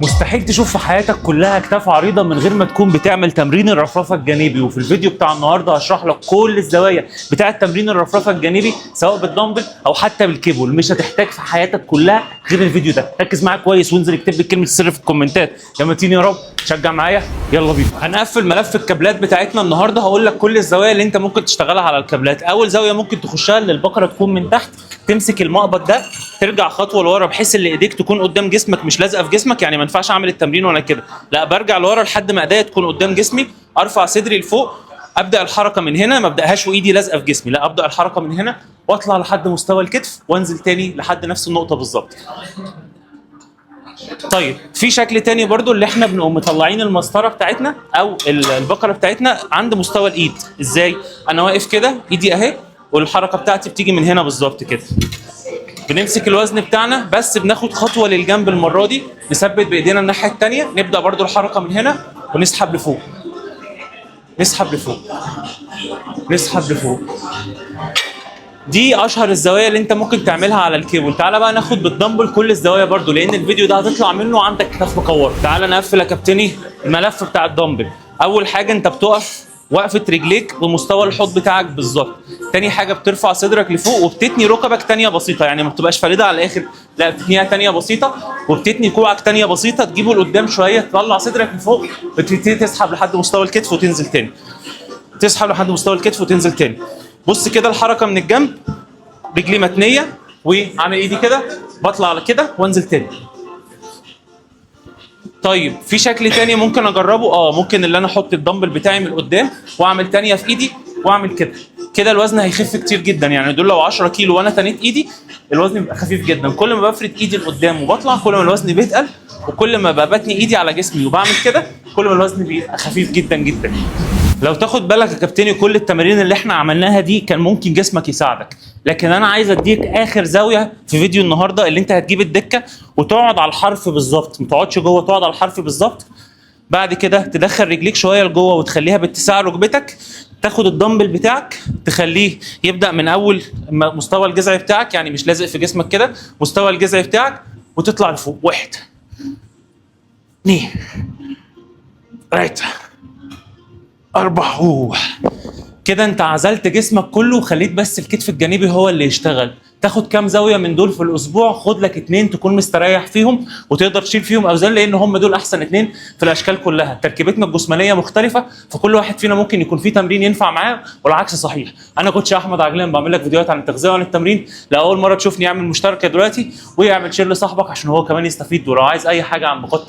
مستحيل تشوف في حياتك كلها اكتاف عريضه من غير ما تكون بتعمل تمرين الرفرفه الجانبي، وفي الفيديو بتاع النهارده هشرح لك كل الزوايا بتاعه تمرين الرفرفه الجانبي سواء بالدمبل او حتى بالكيبل. مش هتحتاج في حياتك كلها غير الفيديو ده. ركز معايا كويس وانزل اكتب لي كلمه السر في الكومنتات يا متين يا رب. شجع معايا، يلا بينا. هنقفل ملف الكابلات بتاعتنا النهارده. هقول لك كل الزوايا اللي انت ممكن تشتغلها على الكابلات. اول زاويه ممكن تخشها ان البقره تكون من تحت، تمسك المقبض ده ترجع خطوه لورا بحيث ان ايديك تكون قدام جسمك مش لازقه في جسمك. يعني ما ينفعش اعمل التمرين وانا كده، لا برجع لورا لحد ما ايديا تكون قدام جسمي، ارفع صدري لفوق، ابدا الحركه من هنا، ما ابداهاش وايدي لازقه في جسمي، لا ابدا الحركه من هنا واطلع لحد مستوى الكتف وانزل تاني لحد نفس النقطه بالظبط. طيب في شكل تاني برضو اللي احنا بنقوم مطلعين المسطره بتاعتنا او البقره بتاعتنا عند مستوى الايد. ازاي؟ انا واقف كده ايدي اهي والحركه بتاعتي بتيجي من هنا بالظبط كده. بنمسك الوزن بتاعنا بس بناخد خطوه للجنب المره دي، نثبت بايدينا الناحيه الثانيه، نبدا برضو الحركه من هنا ونسحب لفوق، نسحب لفوق، نسحب لفوق. دي اشهر الزوايا اللي انت ممكن تعملها على الكيبل. تعالى بقى ناخد بالدمبل كل الزوايا برضو، لان الفيديو ده هتطلع منه عندك كتاف مكور. تعالى نقفل يا كابتني الملف بتاع الدمبل. اول حاجه انت بتقف وقفه رجليك بمستوى الحوض بتاعك بالظبط. تاني حاجه بترفع صدرك لفوق وبتتني ركبك تانيه بسيطه، يعني ما بتبقاش فارده على الاخر، لا بتتنيها تانيه بسيطه، وبتتني كوعك تانيه بسيطه، تجيبه لقدام شويه، تطلع صدرك لفوق وتبتدي تسحب لحد مستوى الكتف وتنزل تاني، تسحب لحد مستوى الكتف وتنزل تاني. بص كده الحركه من الجنب، رجلي متنيه وعامل ايدي كده، بطلع على كده وانزل تاني. طيب في شكل تاني ممكن اجربه، ممكن اللي انا احط الدمبل بتاعي من قدام واعمل تانيه في ايدي واعمل كده. كده الوزن هيخف كتير جدا، يعني دول لو 10 كيلو وانا تنيت ايدي الوزن بيبقى خفيف جدا. كل ما بفرد ايدي لقدام وبطلع كل ما الوزن بيتقل، وكل ما بتني ايدي على جسمي وبعمل كده كل ما الوزن بيبقى خفيف جدا جدا. لو تاخد بالك يا كابتني كل التمارين اللي احنا عملناها دي كان ممكن جسمك يساعدك، لكن انا عايز اديك اخر زاويه في فيديو النهارده، اللي انت هتجيب الدكه وتقعد على الحرف بالظبط، ما تقعدش جوه، تقعد على الحرف بالظبط. بعد كده تدخل رجليك شويه لجوه وتخليها باتساع ركبتك، تاخد الدمبل بتاعك تخليه يبدا من اول مستوى الجذع بتاعك، يعني مش لازق في جسمك كده، مستوى الجذع بتاعك، وتطلع لفوق. 1 2 3 4. كده انت عزلت جسمك كله وخليت بس الكتف الجانبي هو اللي يشتغل. تاخد كام زاويه من دول في الاسبوع؟ خد لك 2 تكون مستريح فيهم وتقدر تشيل فيهم اوزان، لان هم دول احسن 2 في الاشكال كلها. تركيبتنا الجسمانيه مختلفه، فكل واحد فينا ممكن يكون فيه تمرين ينفع معاه والعكس صحيح. انا كوتش احمد عجلان، بعمل لك فيديوهات عن التغذيه وعن التمرين. لاول مره تشوفني اعمل مشتركه دلوقتي، واعمل شير لصاحبك عشان هو كمان يستفيد. ولو عايز اي حاجه عن بقاء